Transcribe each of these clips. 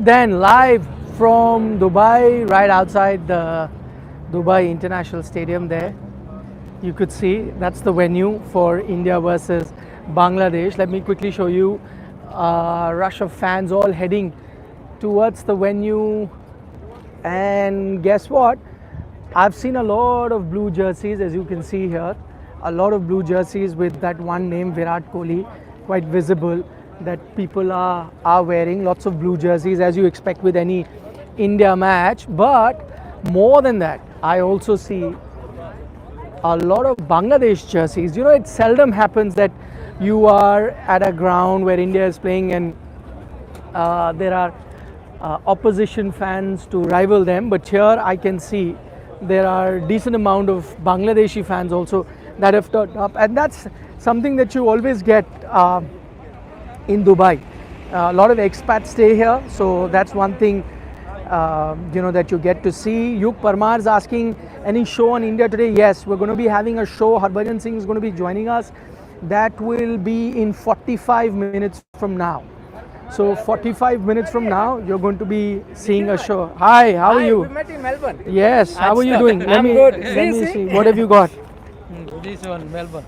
Then live from Dubai, right outside the Dubai International Stadium there. You could see that's the venue for India versus Bangladesh. Let me quickly show you a rush of fans all heading towards the venue. And guess what? I've seen a lot of blue jerseys, as you can see here. A lot of blue jerseys with that one name, Virat Kohli, quite visible, that people are wearing. Lots of blue jerseys, as you expect with any India match. But more than that, I also see a lot of Bangladesh jerseys. You know, it seldom happens that you are at a ground where India is playing and there are opposition fans to rival them. But here I can see there are decent amount of Bangladeshi fans also that have turned up, and that's something that you always get in Dubai. A lot of expats stay here, so that's one thing that you get to see. Yug Parmar is asking, any show on India today? Yes, we're going to be having a show. Harbhajan Singh is going to be joining us. That will be in 45 minutes from now. So 45 minutes from now, you're going to be seeing a show. Hi, how are you? We met in Melbourne. Yes, how are you doing? I'm good. Let me see. What have you got? This one, Melbourne.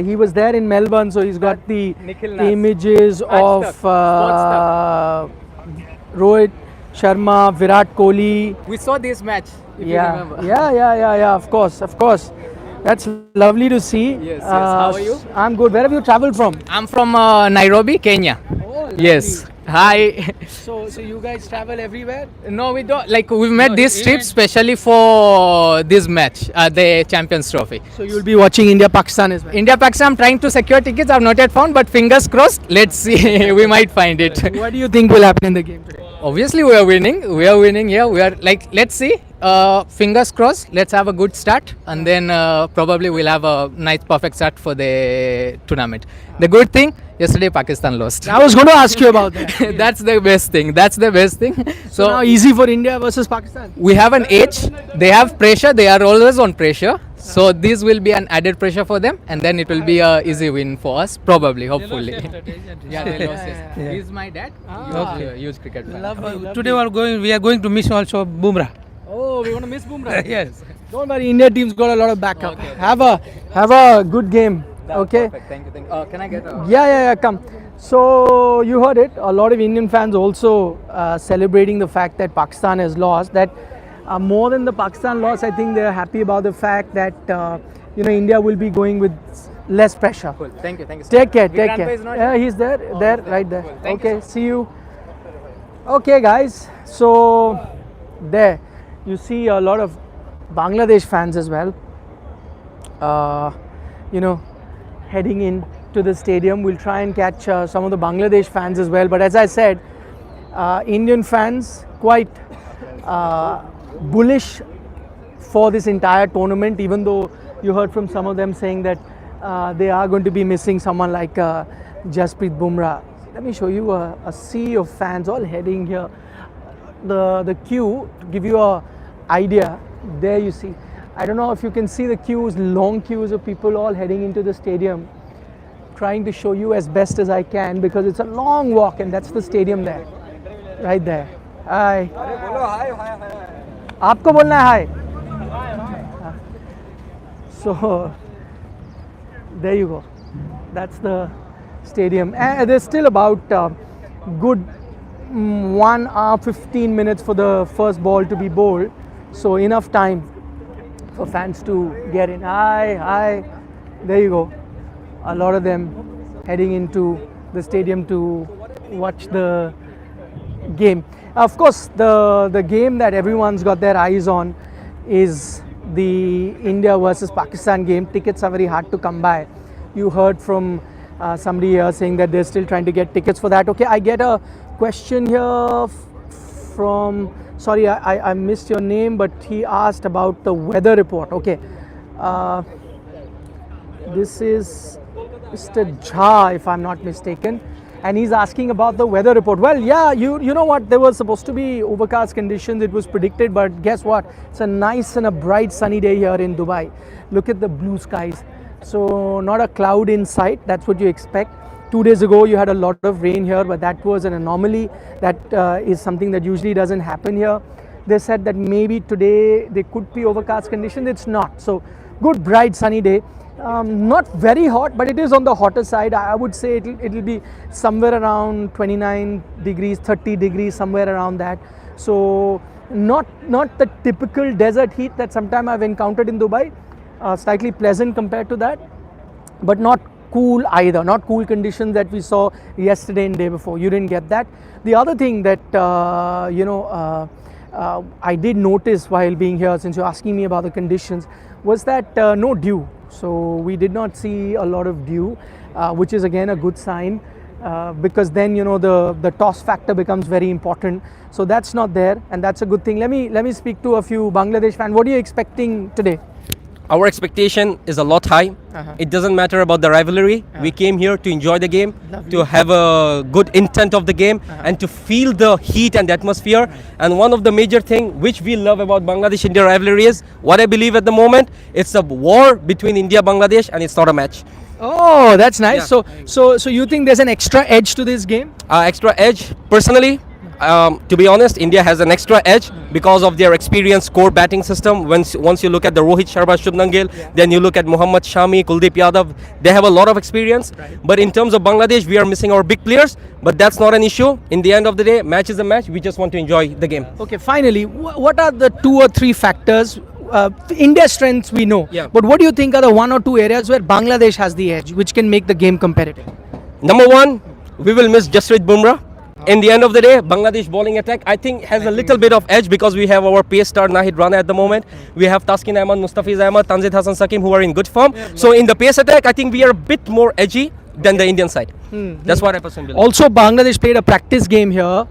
He was there in Melbourne, so he's got the Nikhil Nas. images of Rohit Sharma, Virat Kohli. We saw this match, if you remember. Yeah. Of course. That's lovely to see. Yes. How are you? I'm good. Where have you traveled from? I'm from Nairobi, Kenya. Oh, Yes. Hi. So you guys travel everywhere? No, we don't. Like, we made this trip specially for this match, the Champions Trophy. So you'll be watching India-Pakistan as well? India Pakistan, I'm trying to secure tickets. I've not yet found, but fingers crossed. Let's see. We might find it. What do you think will happen in the game today? Obviously, we are winning. Yeah, we are like, let's see. Fingers crossed. Let's have a good start, and then probably we'll have a nice, perfect start for the tournament. The good thing, yesterday Pakistan lost. I was going to ask you about that. That's the best thing. So now easy for India versus Pakistan? We have an edge. They have pressure. They are always on pressure. So this will be an added pressure for them, and then it will be a easy win for us, probably, hopefully. Yeah, they lost. Yeah. He's my dad. Huge cricket fan. Lovely. Today we are going to miss also Bumrah. Oh, we want to miss Bumrah? Yes. Don't worry, India team's got a lot of backup. Okay. Have a good game. Okay? Perfect. Thank you. Can I get a... Yeah, come. So you heard it. A lot of Indian fans also celebrating the fact that Pakistan has lost. That more than the Pakistan loss, I think they're happy about the fact that India will be going with less pressure. Cool. Thank you. Take care. Grandpa is not Yeah, he's there, right there. Cool. Thank Okay, see you. Okay, guys. So there, you see a lot of Bangladesh fans as well. Heading in to the stadium. We'll try and catch some of the Bangladesh fans as well. But as I said, Indian fans quite bullish for this entire tournament, even though you heard from some of them saying that they are going to be missing someone like Jasprit Bumrah. Let me show you a sea of fans all heading here. The queue, to give you an idea, there you see. I don't know if you can see the queues, long queues of people all heading into the stadium. Trying to show you as best as I can because it's a long walk, and that's the stadium there, right there. Hi. आपको बोलना है hi. So there you go. That's the stadium. And there's still about good 1 hour 15 minutes for the first ball to be bowled. So enough time for fans to get in. Hi. There you go. A lot of them heading into the stadium to watch the game. Of course, the game that everyone's got their eyes on is the India versus Pakistan game. Tickets are very hard to come by. You heard from somebody here saying that they're still trying to get tickets for that. Okay, I get a question here from, sorry, I missed your name, but he asked about the weather report. Okay, this is Mr. Jha, if I'm not mistaken, and he's asking about the weather report. Well, yeah, you know what, there was supposed to be overcast conditions, it was predicted, but guess what, it's a nice and a bright sunny day here in Dubai. Look at the blue skies. So not a cloud in sight, that's what you expect. 2 days ago you had a lot of rain here, but that was an anomaly. That is something that usually doesn't happen here. They said that maybe today they could be overcast conditions. It's not. So good, bright, sunny day. Not very hot, but it is on the hotter side. I would say it'll be somewhere around 29 degrees, 30 degrees, somewhere around that. So not the typical desert heat that sometimes I've encountered in Dubai. Slightly pleasant compared to that, but not cool either. Not cool conditions that we saw yesterday and day before. You didn't get that. The other thing that I did notice while being here, since you're asking me about the conditions, was that no dew. So we did not see a lot of dew, which is again a good sign, because then the toss factor becomes very important. So that's not there, and that's a good thing. Let me speak to a few Bangladesh fans. What are you expecting today? Our expectation is a lot high. It doesn't matter about the rivalry. We came here to enjoy the game, to have a good intent of the game, and to feel the heat and the atmosphere. And one of the major things which we love about Bangladesh-India rivalry is, what I believe at the moment, it's a war between India-Bangladesh, and it's not a match. Oh, that's nice. Yeah. So you think there's an extra edge to this game? Extra edge, personally, to be honest, India has an extra edge because of their experienced core batting system. Once you look at the Rohit Sharma, Shubman Gill, then you look at Mohammad Shami, Kuldeep Yadav, they have a lot of experience. But in terms of Bangladesh, we are missing our big players, but that's not an issue. In the end of the day, match is a match. We just want to enjoy the game. Okay, finally, what are the 2 or 3 factors? India's strengths we know, but what do you think are the 1 or 2 areas where Bangladesh has the edge, which can make the game competitive? Number 1, we will miss Jasprit Bumrah. In the end of the day, Bangladesh bowling attack, I think, has a little bit of edge because we have our pace star Nahid Rana at the moment. We have Taskin Ahmad, Mustafiz Ahmad, Tanzid Hassan Sakim, who are in good form. So in the pace attack, I think we are a bit more edgy than the Indian side. That's what I personally believe. Also, Bangladesh played a practice game here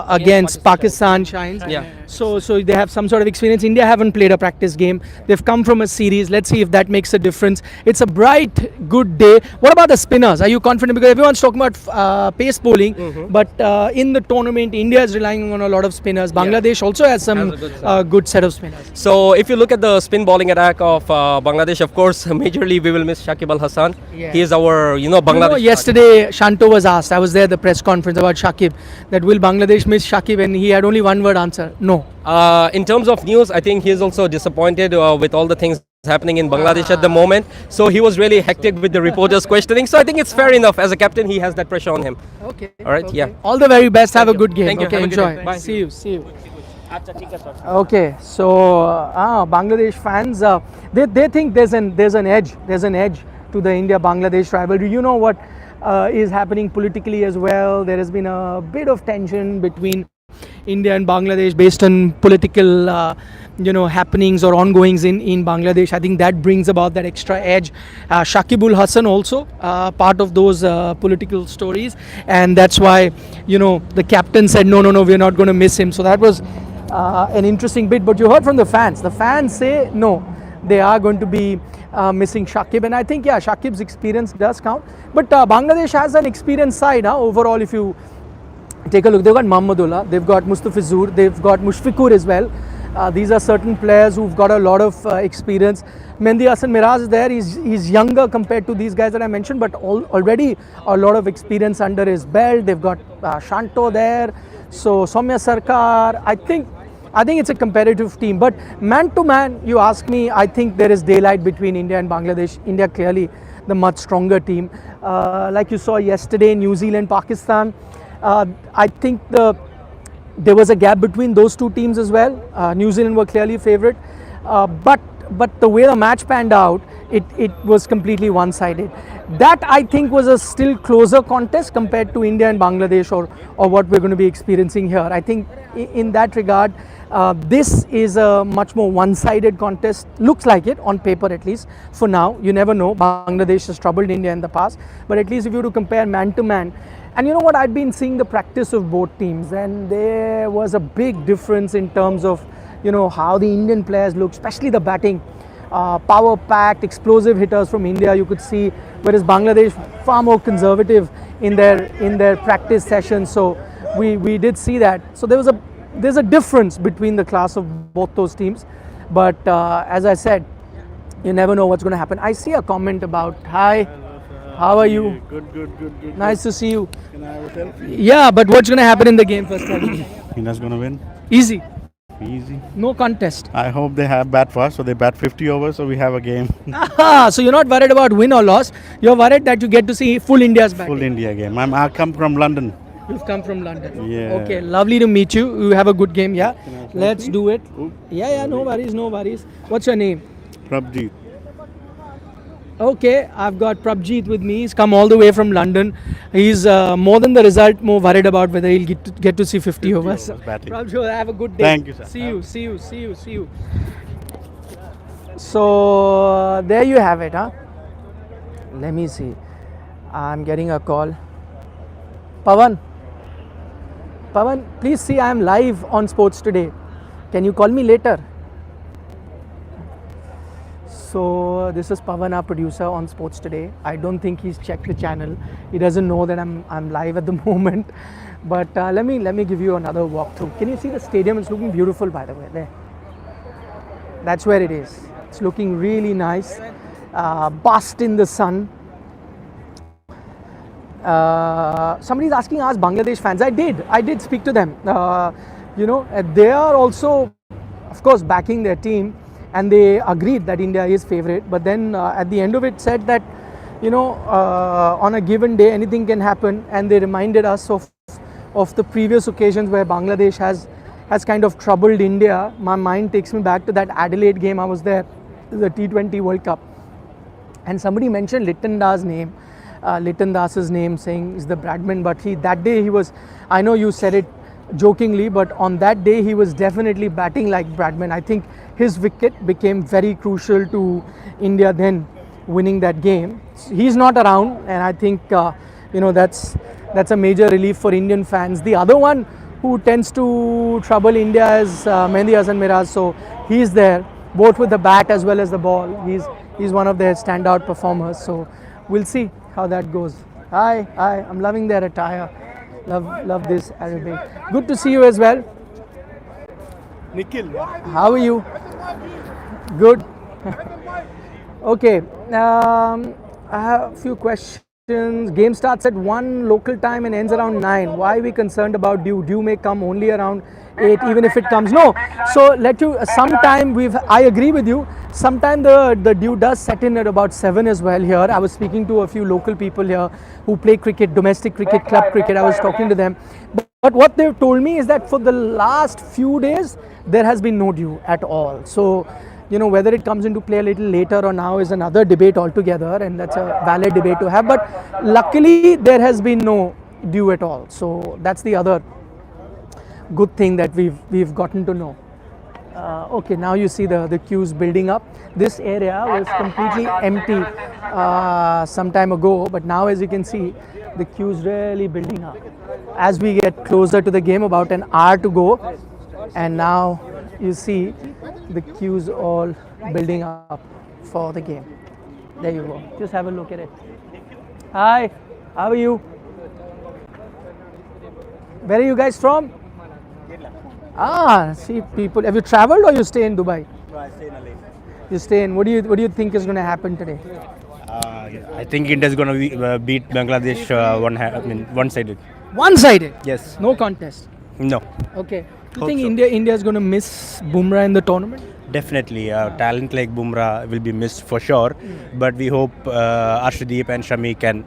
against Pakistan Shines. Yeah. So they have some sort of experience. India haven't played a practice game. They've come from a series. Let's see if that makes a difference. It's a bright, good day. What about the spinners? Are you confident? Because everyone's talking about pace bowling, but in the tournament, India is relying on a lot of spinners. Bangladesh also has some good set of spinners. So if you look at the spin bowling attack of Bangladesh, of course, majorly we will miss Shakib Al Hassan. Yeah. He is our, Bangladesh. Yesterday, Shanto was asked, I was there at the press conference about Shakib, that will Bangladesh miss Shakib, and he had only one word answer, no. In terms of news, I think he is also disappointed with all the things happening in Bangladesh at the moment. So he was really hectic with the reporters questioning. So I think it's fair enough. As a captain, he has that pressure on him. Okay. All right, okay. yeah. All the very best. Have a good game. Thank you. Okay, Have a good enjoy. day. Bye. See you. Okay, so Bangladesh fans, they think there's an edge to the India-Bangladesh rivalry. You know what is happening politically as well. There has been a bit of tension between India and Bangladesh based on political happenings or ongoings in Bangladesh. I think that brings about that extra edge. Shakib Al Hassan also part of those political stories, and that's why the captain said no, we're not going to miss him. So that was an interesting bit. But you heard from the fans. The fans say no, they are going to be missing Shakib, and I think Shakib's experience does count. But Bangladesh has an experienced side overall. If you take a look, they've got Mahmudullah, they've got Mustafizur, they've got Mushfiqur as well. These are certain players who've got a lot of experience. Mehdi Hasan Miraz is there. He's younger compared to these guys that I mentioned, but already a lot of experience under his belt. They've got Shanto there. So Soumya Sarkar, I think it's a competitive team. But man to man, you ask me, I think there is daylight between India and Bangladesh. India clearly the much stronger team. Like you saw yesterday, New Zealand, Pakistan. I think there was a gap between those two teams as well. New Zealand were clearly favourite, but the way the match panned out, it was completely one-sided. That I think was a still closer contest compared to India and Bangladesh or what we're going to be experiencing here. I think in that regard, this is a much more one-sided contest. Looks like it on paper, at least for now. You never know. Bangladesh has troubled India in the past, but at least if you were to compare man to man. And you know what, I'd been seeing the practice of both teams, and there was a big difference in terms of how the Indian players look, especially the batting. Power packed, explosive hitters from India you could see, whereas Bangladesh far more conservative in their practice sessions. So we did see that. So there's a difference between the class of both those teams. But as I said, you never know what's going to happen. I see a comment about hi How are you? Good. Nice to see you. Can I have a selfie? Yeah, but what's going to happen in the game first? Tell me. India's gonna win. Easy. Easy. No contest. I hope they have bat fast, so they bat 50 overs, so we have a game. So you're not worried about win or loss. You're worried that you get to see full India's batting. Full India game. I come from London. You've come from London. Yeah. Okay, lovely to meet you. You have a good game, yeah? Can I have Let's selfie? do it. Oop. Yeah, no worries. What's your name? Prabjeet. Okay, I've got Prabjeet with me. He's come all the way from London. He's more than the result, more worried about whether he'll get to see 50 overs. overs batting. Prabjeet, have a good day. Thank you, sir. See you. So there you have it, huh? Let me see. I'm getting a call. Pawan, please see I am live on Sports Today. Can you call me later? So this is Pawan, our producer on Sports Today. I don't think he's checked the channel. He doesn't know that I'm live at the moment. But let me give you another walkthrough. Can you see the stadium? It's looking beautiful, by the way. There. That's where it is. It's looking really nice. Basked in the sun. Somebody's asking us Bangladesh fans. I did speak to them. They are also, of course, backing their team, and they agreed that India is favourite. But then at the end of it, said that on a given day anything can happen, and they reminded us of the previous occasions where Bangladesh has kind of troubled India. My mind takes me back to that Adelaide game. I was there, the T20 World Cup, and somebody mentioned Litton Das's name, saying is the Bradman, but that day he was, I know you said it jokingly, but on that day he was definitely batting like Bradman. I think his wicket became very crucial to India then winning that game. He's not around, and I think that's a major relief for Indian fans. The other one who tends to trouble India is Mehndi Hasan Miraj, so he's there both with the bat as well as the ball. He's one of their standout performers, so we'll see how that goes. Hi, I'm loving their attire. Love this Arabic. Good to see you as well. Nikhil. How are you? Good. Okay. I have a few questions. Game starts at 1 local time and ends around 9. Why are we concerned about dew? Dew may come only around 8, even if it comes. No. So I agree with you. Sometime the dew does set in at about 7 as well here. I was speaking to a few local people here who play cricket, domestic cricket, club cricket. I was talking to them. But what they've told me is that for the last few days, there has been no dew at all. So, whether it comes into play a little later or now is another debate altogether, and that's a valid debate to have. But luckily, there has been no dew at all. So that's the other good thing that we've gotten to know. Okay, now you see the queues building up. This area was completely empty some time ago, but now, as you can see, the queues really building up. As we get closer to the game, about an hour to go, and now you see the queues all building up for the game. There you go. Just have a look at it. Hi, how are you? Where are you guys from? See people. Have you traveled or you stay in Dubai? No, I stay in LA. You stay in. What do you think is going to happen today? I think India is going to beat Bangladesh one-sided. One-sided. Yes. No contest. No. Okay. Do you Hope think so. India is going to miss Bumrah in the tournament? Definitely. Talent like Bumrah will be missed for sure. But we hope Arshdeep and Shami can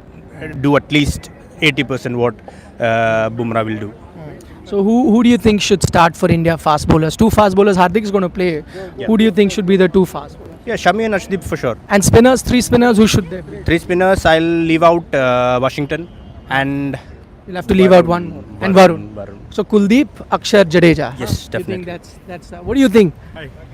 do at least 80% what Bumrah will do. So who do you think should start for India fast bowlers? Two fast bowlers Hardik is going to play. Yeah. Who do you think should be the two fast bowlers? Yeah, Shami and Arshdeep for sure. And spinners, 3 spinners, who should they be? 3 spinners, I'll leave out Washington and You'll have to leave out one more. And Varun. So Kuldeep, Akshar, Jadeja. Yes, You think definitely. that's what do you think?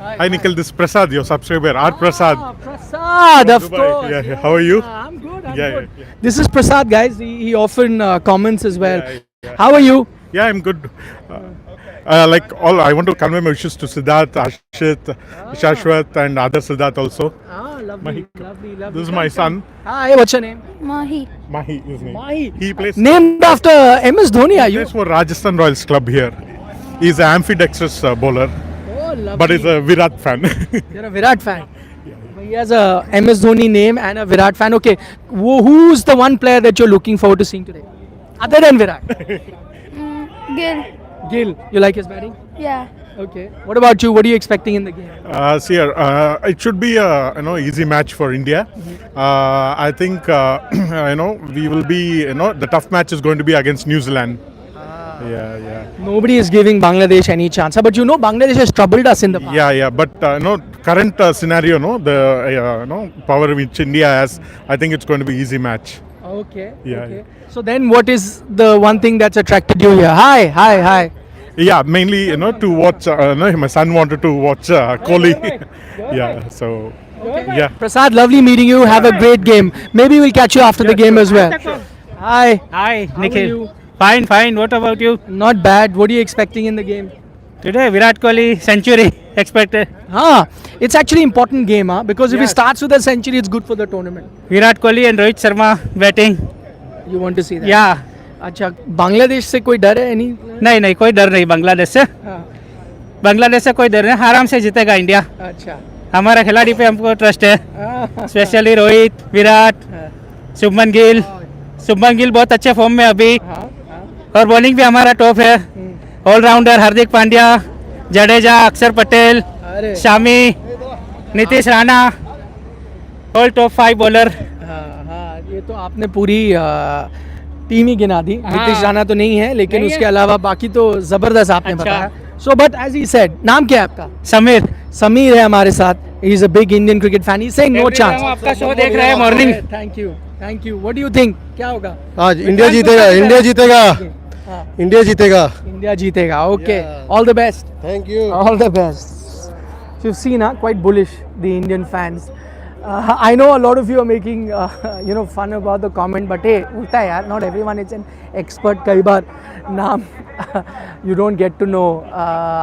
Hi Nikhil, this is Prasad, your subscriber, R Prasad. Prasad, of Dubai. course. Yeah, how are you? I'm good. Yeah. This is Prasad, guys. He often comments as well. Yeah. How are you? Yeah, I'm good. I want to convey my wishes to Siddharth, Ashit, Shashwat, and other Siddharth also. Lovely. This is my son, Hi, what's your name? Mahi. Mahi. His name. Mahi. He plays. Named after MS Dhoni, are He you? plays for Rajasthan Royals club here. He's an ambidextrous bowler, Oh, lovely. but he's a Virat fan. You're a Virat fan. He has a MS Dhoni name and a Virat fan. Okay, who's the one player that you're looking forward to seeing today? Other than Virat. Gil. Gill. You like his batting? Yeah. Okay. What about you? What are you expecting in the game? See, it should be a easy match for India. I think we will be the tough match is going to be against New Zealand. Yeah. Nobody is giving Bangladesh any chance. But you know, Bangladesh has troubled us in the past. Yeah. But current scenario, the power which India has, I think it's going to be easy match. Okay. Yeah, Okay. yeah. So then, what is the one thing that's attracted you here? Hi. Yeah, mainly to watch. My son wanted to watch Kohli. Yeah, so yeah. Prasad, lovely meeting you. Have a great game. Maybe we'll catch you after the game as well. Hi. Hi, How are Nikhil. you? Fine. What about you? Not bad. What are you expecting in the game? Today, Virat Kohli century expected. It's actually important game, because if he Yes. starts with a century, it's good for the tournament. Virat Kohli and Rohit Sharma batting. You want to see that? Yeah. अच्छा बांग्लादेश से कोई डर है नहीं? नहीं कोई डर नहीं बांग्लादेश से. बांग्लादेश से कोई डर नहीं. आराम से जीतेगा इंडिया. अच्छा. हमारा खिलाड़ी पे हमको ट्रस्ट है. स्पेशली रोहित, विराट, शुभमन गिल बहुत अच्छे फॉर्म में अभी. और बॉलिंग भी हमारा टॉप है. ऑलराउंडर हार्दिक पांड्या, जडेजा, अक्षर Patel, Shami, Nitish Rana, all top 5 bowler. ये तो आपने पूरी टीम ही गिना दी. नीतीश राणा तो नहीं है, लेकिन उसके अलावा बाकी तो जबरदस्त आपने बताया. So but as he said, नाम क्या है आपका? समीर है हमारे साथ. He is a big Indian cricket fan. He is saying no chance. आपका शो देख रहे हैं morning. Thank you. What do you think? क्या होगा? आज इंडिया जीतेगा. Okay. All the best. Thank you. All the best. So you've seen, quite bullish, the Indian fans. I know a lot of you are making fun about the comment, but hey, होता है यार. Not everyone is an expert. कई बार नाम you don't get to know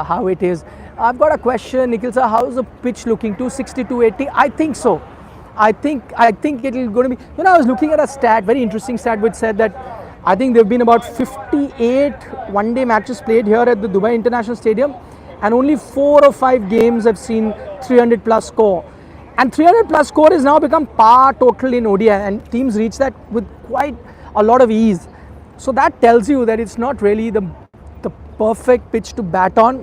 how it is. I've got a question, Nikhil sir. How is the pitch looking? 260, 280? I think so. I think it is going to be. I was looking at a stat, very interesting stat, which said that I think there have been about 58 one-day matches played here at the Dubai International Stadium, and only 4 or 5 games have seen 300 plus score. And 300 plus score has now become par total in ODI, and teams reach that with quite a lot of ease. So that tells you that it's not really the perfect pitch to bat on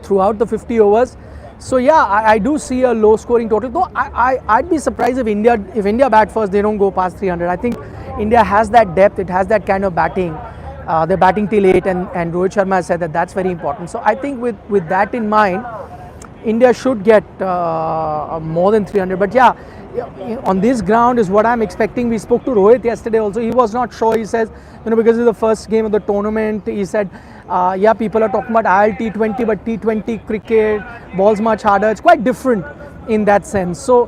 throughout the 50 overs. So yeah, I do see a low scoring total. Though I'd be surprised if India bat first, they don't go past 300. I think India has that depth. It has that kind of batting. They're batting till 8, and Rohit Sharma has said that that's very important. So I think with that in mind, India should get more than 300. But yeah, on this ground is what I'm expecting. We spoke to Rohit yesterday also. He was not sure. He says, because it's the first game of the tournament, he said, people are talking about T20, but T20 cricket, ball's much harder. It's quite different in that sense. So,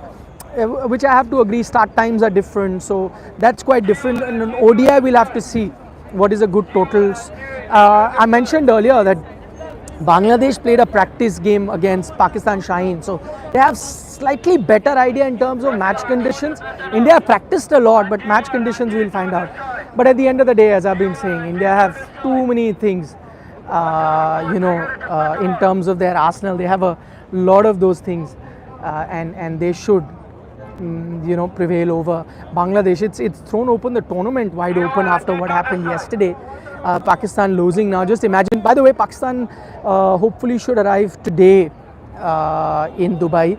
which I have to agree, start times are different. So, that's quite different. And on ODI, we'll have to see what is a good totals. I mentioned earlier that Bangladesh played a practice game against Pakistan Shaheen. So, they have slightly better idea in terms of match conditions. India practiced a lot, but match conditions we'll find out. But at the end of the day, as I've been saying, India have too many things, in terms of their arsenal. They have a lot of those things, and they should, prevail over Bangladesh. It's thrown open the tournament wide open after what happened yesterday. Pakistan losing now. Just imagine. By the way, Pakistan hopefully should arrive today in Dubai,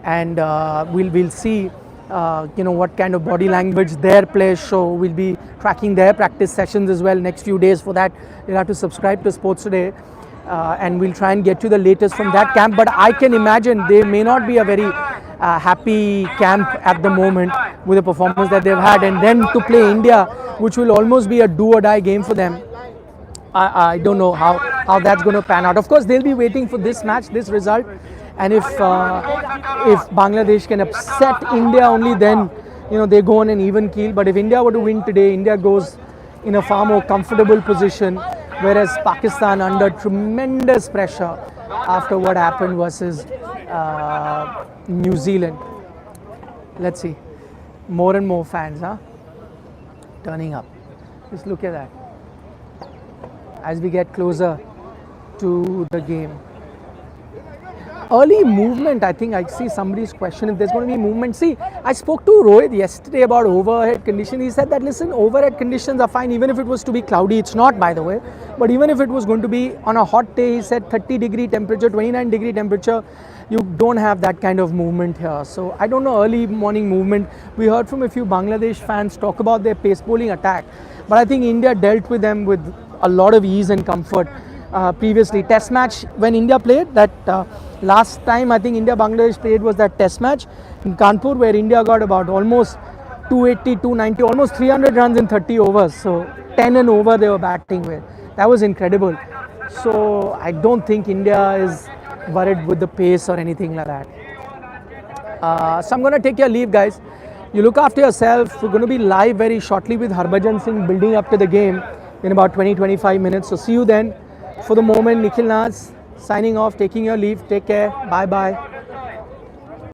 and we'll see. What kind of body language their players show. We'll be tracking their practice sessions as well next few days. For that, you'll have to subscribe to Sports Today, and we'll try and get you the latest from that camp. But I can imagine they may not be a very happy camp at the moment with the performance that they've had, and then to play India, which will almost be a do or die game for them. I don't know how that's going to pan out. Of course, they'll be waiting for this match, this result. And if Bangladesh can upset India, only then they go on an even keel. But if India were to win today, India goes in a far more comfortable position, whereas Pakistan under tremendous pressure after what happened versus New Zealand. Let's see, more and more fans turning up. Just look at that as we get closer to the game. early movement, I think I see somebody's question if there's going to be movement. See, I spoke to Rohit yesterday about overhead conditions. He said that listen, overhead conditions are fine even if it was to be cloudy. It's not, by the way, but even if it was going to be on a hot day, he said 30-degree temperature, 29-degree temperature, you don't have that kind of movement here. So I don't know, early morning movement. We heard from a few Bangladesh fans talk about their pace bowling attack, but I think India dealt with them with a lot of ease and comfort. Previously, test match when India played, that last time I think India-Bangladesh played was that test match in Kanpur where India got about almost 280, 290, almost 300 runs in 30 overs. So 10 and over they were batting with. That was incredible. So I don't think India is worried with the pace or anything like that. So I'm going to take your leave, guys. You look after yourself. We're going to be live very shortly with Harbhajan Singh building up to the game in about 20-25 minutes. So see you then. For the moment, Nikhil Naz signing off, taking your leave. Take care. Bye-bye.